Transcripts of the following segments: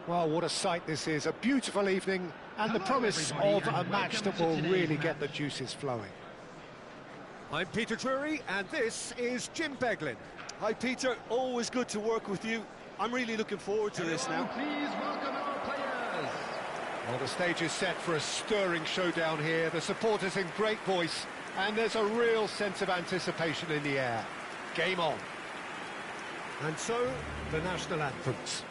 Well, what a sight this is. A beautiful evening and the promise of a match that will really get the juices flowing. I'm Peter Drury and this is Jim Beglin. Hi Peter, always good to work with you. I'm really looking forward to this now. Please welcome our players. Well, the stage is set for a stirring showdown here. The supporters in great voice and there's a real sense of anticipation in the air. Game on. And so, the national anthems.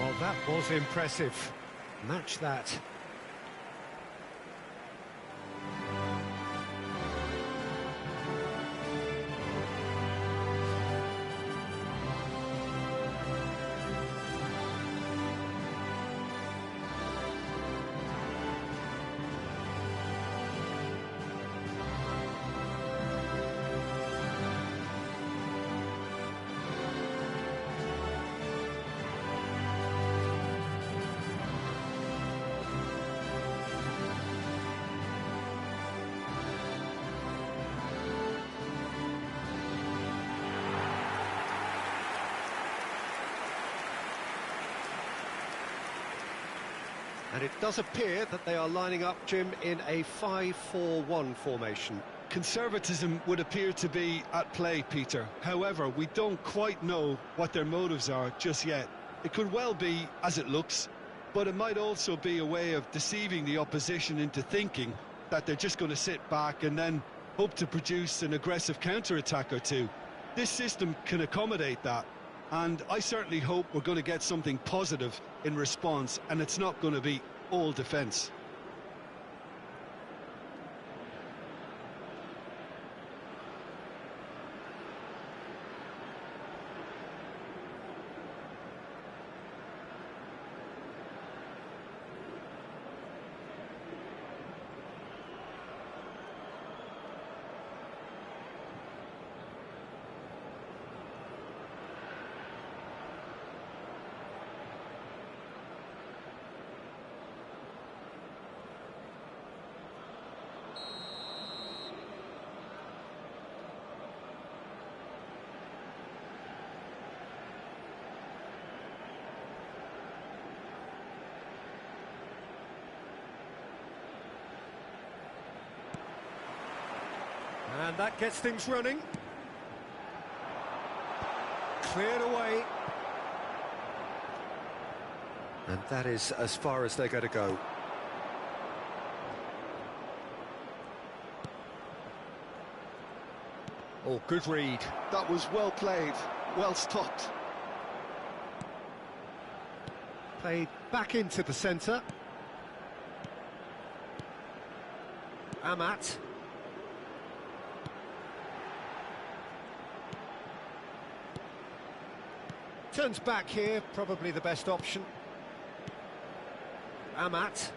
Well, that was impressive. Match that. And it does appear that they are lining up, Jim, in a 5-4-1 formation. Conservatism would appear to be at play, Peter. However, we don't quite know what their motives are just yet. It could well be as it looks, but it might also be a way of deceiving the opposition into thinking that they're just going to sit back and then hope to produce an aggressive counter-attack or two. This system can accommodate that. And I certainly hope we're going to get something positive in response, and it's not going to be all defence. And that gets things running. Cleared away. And that is as far as they're going to go. Oh, good read. That was well played, well stopped. Played back into the centre. Amat. Turns back here, probably the best option. Amat.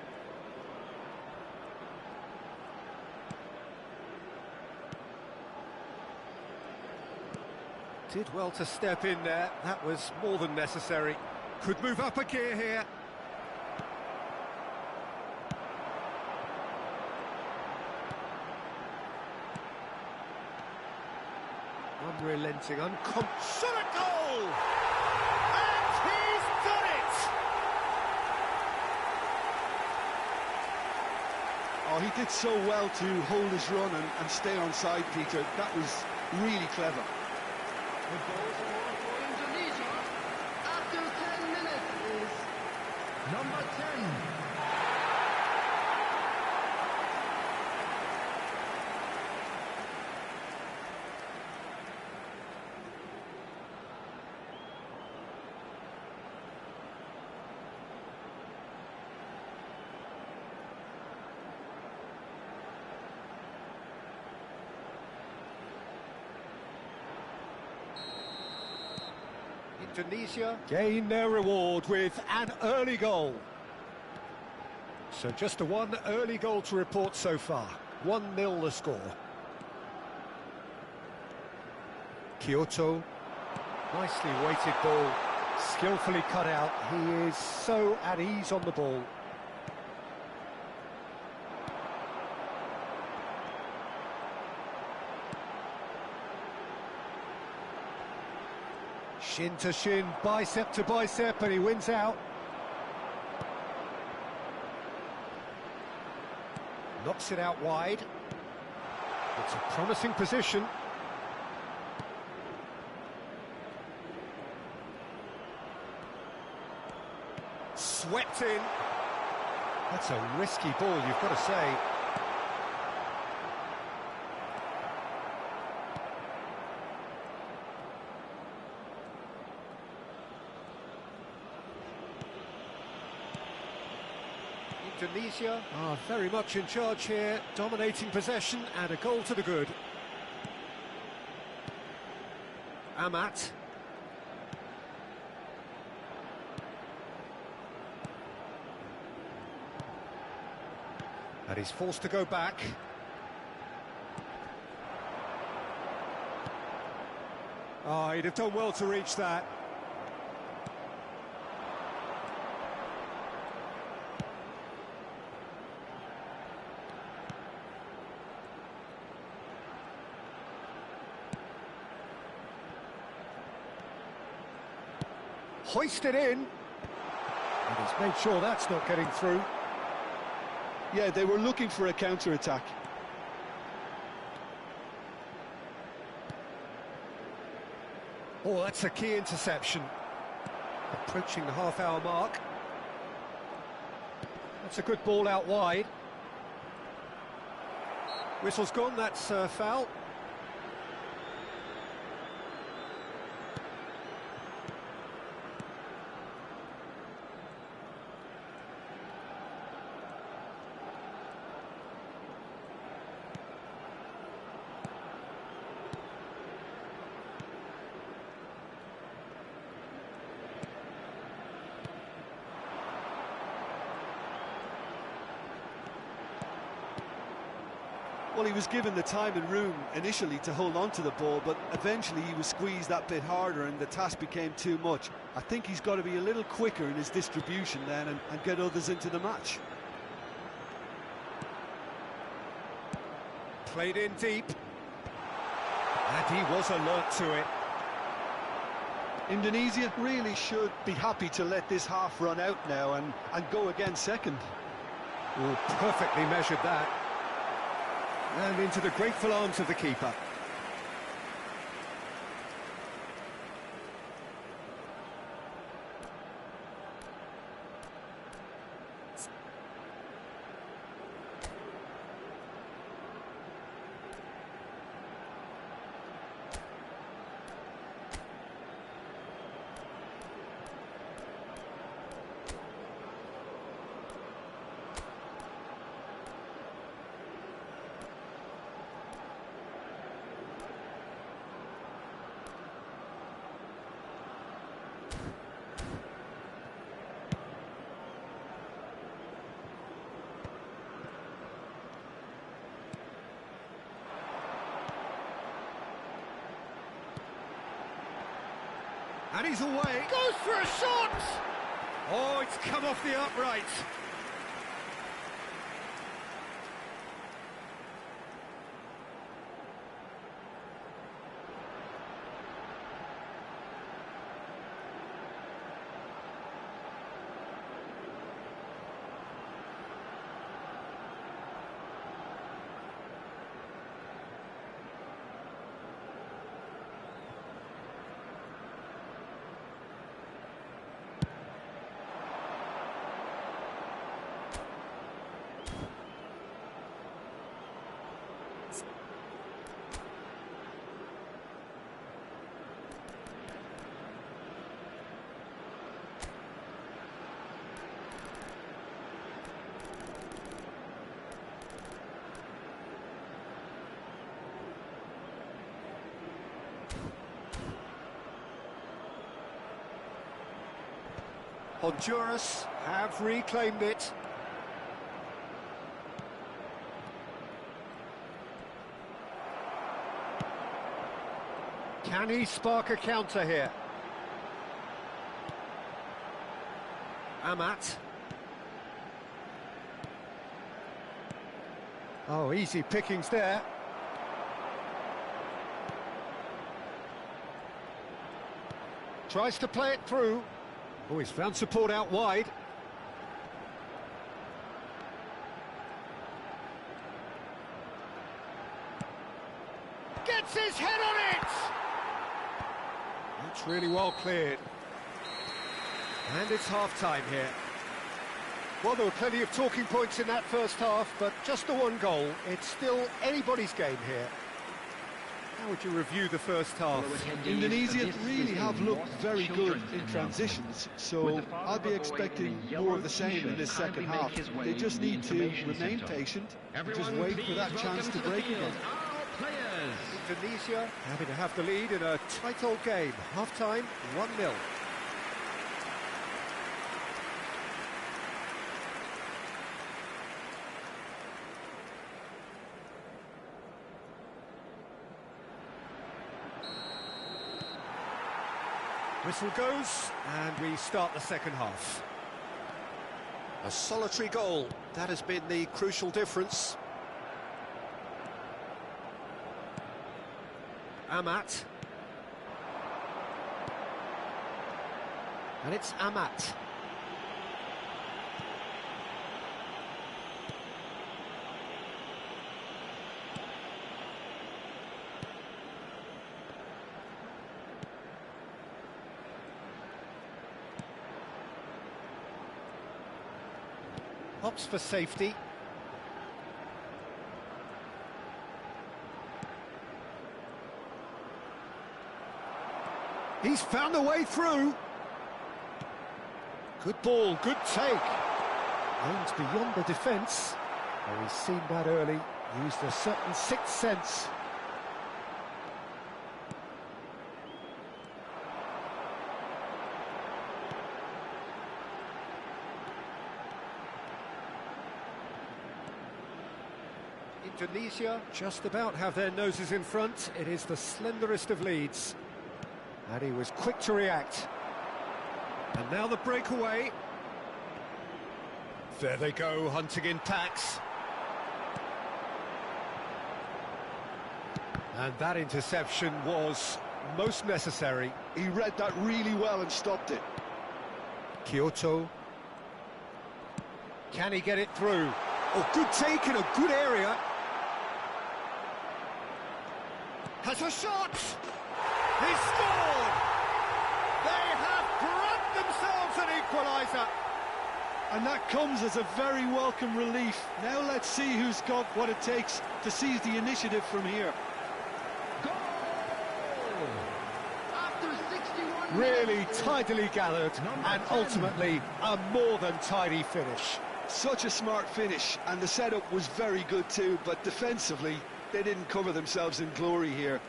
Did well to step in there, that was more than necessary. Could move up a gear here. Unrelenting, shot a goal! And he's done it! Oh, he did so well to hold his run and stay on side, Peter. That was really clever. The goal for Indonesia after 10 minutes is number 10. Indonesia gain their reward with an early goal. So just the one early goal to report so far. 1-0 the score. Kyoto, nicely weighted ball, skillfully cut out. He is so at ease on the ball. Shin to shin, bicep to bicep, and he wins out. Knocks it out wide. It's a promising position. Swept in. That's a risky ball, you've got to say. Indonesia are very much in charge here, dominating possession and a goal to the good. Amat. And he's forced to go back. Oh, he'd have done well to reach that. Hoisted in, and he's made sure that's not getting through. Yeah, they were looking for a counter-attack. Oh, that's a key interception. Approaching the half-hour mark. That's a good ball out wide. Whistle's gone, that's foul. Well, he was given the time and room initially to hold on to the ball, but eventually he was squeezed that bit harder and the task became too much. I think he's got to be a little quicker in his distribution then and get others into the match. Played in deep. And he was alert to it. Indonesia really should be happy to let this half run out now and go again second. Oh, perfectly measured that. And into the grateful arms of the keeper. And he's away. Goes for a shot! Oh, it's come off the upright. Honduras have reclaimed it. Can he spark a counter here? Amat. Oh, easy pickings there. Tries to play it through. Oh, he's found support out wide. Gets his head on it! That's really well cleared. And it's half-time here. Well, there were plenty of talking points in that first half, but just the one goal. It's still anybody's game here. How would you review the first half? Indonesia really have looked very good in transitions, so I'll be expecting more of the same in this second half. They just need to remain patient and just wait for that chance to break again. Indonesia having to have the lead in a tight old game. Half-time, 1-0. Whistle goes, and we start the second half. A solitary goal, that has been the crucial difference. Amat. And it's Amat. Opts for safety. He's found a way through. Good ball, good take. Aims beyond the defence. Oh, he's seen that early, used a certain sixth sense. Indonesia just about have their noses in front. It is the slenderest of leads. And he was quick to react. And now the breakaway. There they go, hunting in packs. And that interception was most necessary. He read that really well and stopped it. Kyoto. Can he get it through? Oh, good take in a good area. Has a shot! He scored! They have grabbed themselves an equaliser! And that comes as a very welcome relief. Now let's see who's got what it takes to seize the initiative from here. Goal! After 61 Really tidily gathered and ultimately a more than tidy finish. Such a smart finish, and the setup was very good too, but defensively they didn't cover themselves in glory here.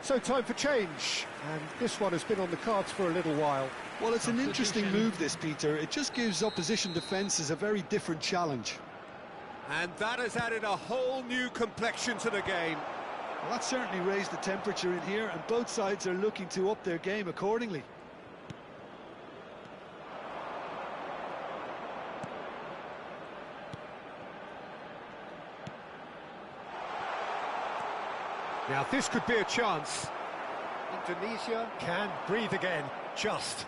So time for change, and this one has been on the cards for a little while. Well, it's an interesting move, this, Peter. It just gives opposition defences a very different challenge. And that has added a whole new complexion to the game. Well, that certainly raised the temperature in here, and both sides are looking to up their game accordingly. Now this could be a chance. Indonesia can breathe again, just.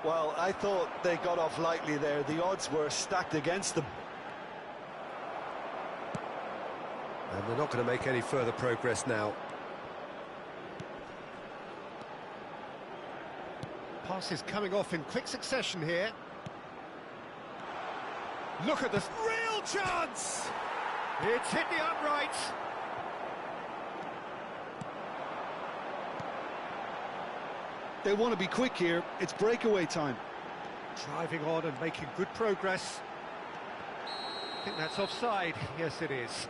Well, I thought they got off lightly there. The odds were stacked against them. And they're not going to make any further progress now. Passes coming off in quick succession here. Look at this real chance! It's hit the upright. They want to be quick here. It's breakaway time. Driving on and making good progress. I think that's offside. Yes, it is.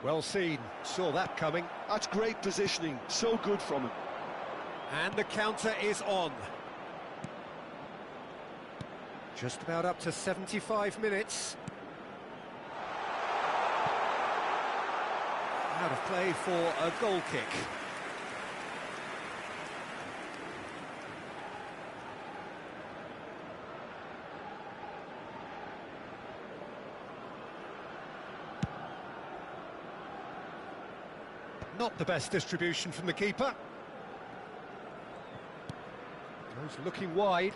Well seen, saw that coming. That's great positioning, so good from him. And the counter is on. Just about up to 75 minutes. Out of play for a goal kick. Not the best distribution from the keeper. Goes looking wide.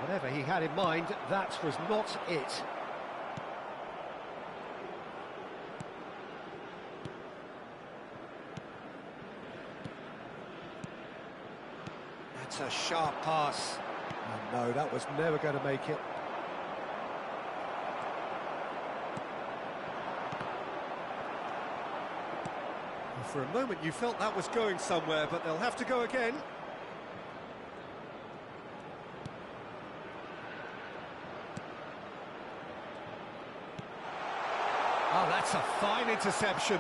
Whatever he had in mind, that was not it. That's a sharp pass. Oh, no, that was never going to make it. For a moment you felt that was going somewhere, but they'll have to go again. Oh, that's a fine interception.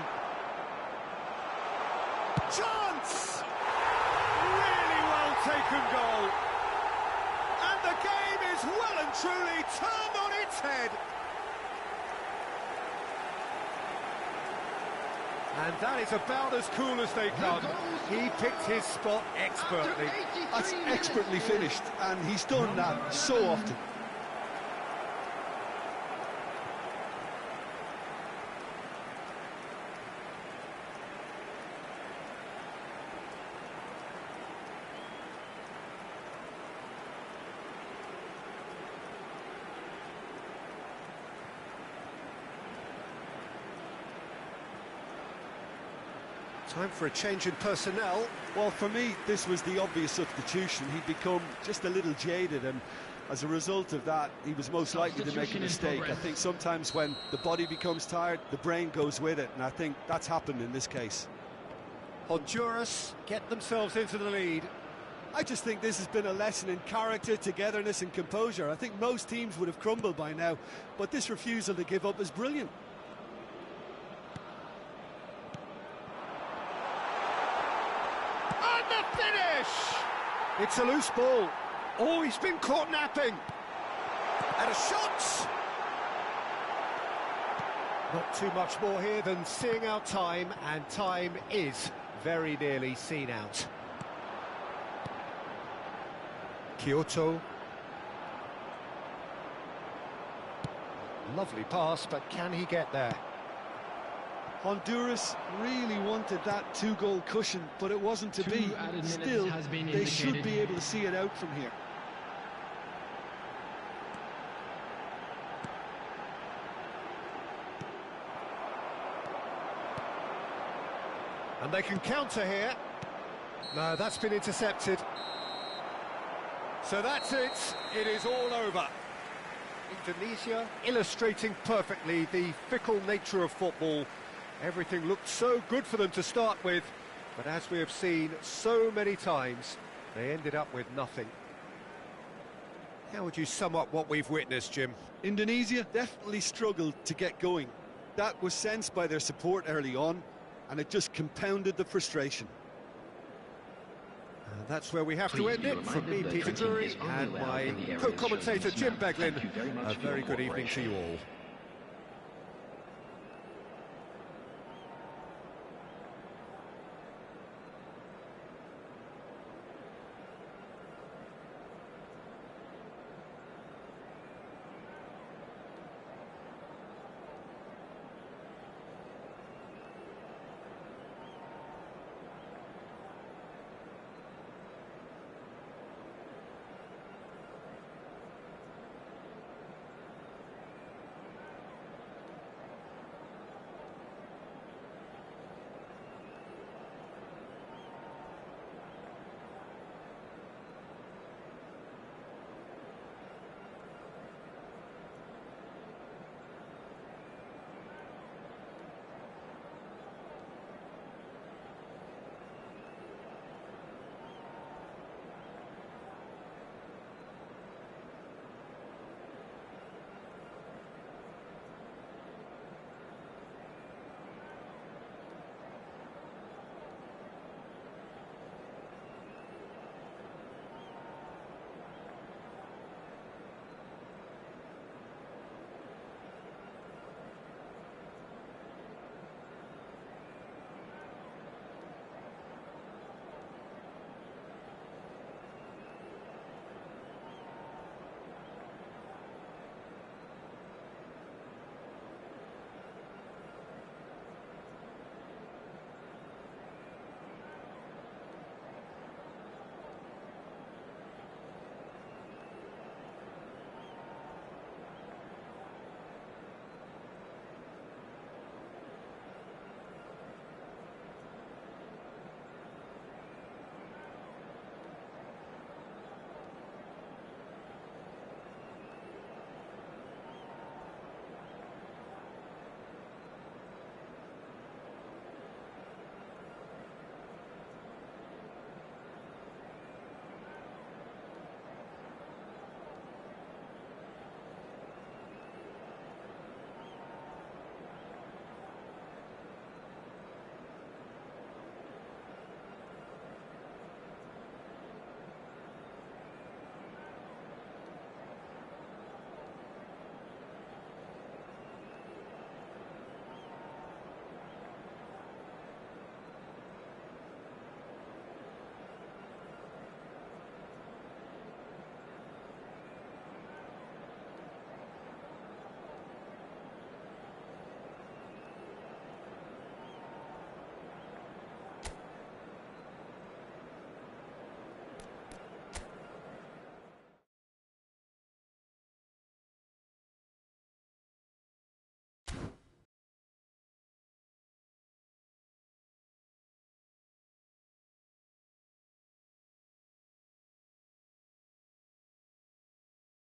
Chance! Really well taken goal. And the game is well and truly turned on its head. And that is about as cool as they come. He picked his spot expertly. That's expertly finished, and he's done that so often. Time for a change in personnel. Well, for me, this was the obvious substitution. He'd become just a little jaded, and as a result of that, he was most likely to make a mistake. I think sometimes when the body becomes tired, the brain goes with it, and I think that's happened in this case. Honduras get themselves into the lead. I just think this has been a lesson in character, togetherness and composure. I think most teams would have crumbled by now, but this refusal to give up is brilliant. And the finish! It's a loose ball. Oh, he's been caught napping. And a shot! Not too much more here than seeing out time, and time is very nearly seen out. Kyoto. Lovely pass, but can he get there? Honduras really wanted that two-goal cushion, but it wasn't to be. Still, they should be able to see it out from here. And they can counter here. No, that's been intercepted. So that's it. It is all over. Indonesia illustrating perfectly the fickle nature of football. Everything looked so good for them to start with, but as we have seen so many times, they ended up with nothing. How would you sum up what we've witnessed, Jim? Indonesia definitely struggled to get going. That was sensed by their support early on, and it just compounded the frustration. That's where we have to end it. From me, Peter Drury, and my co-commentator, Jim Beglin, a very good evening to you all.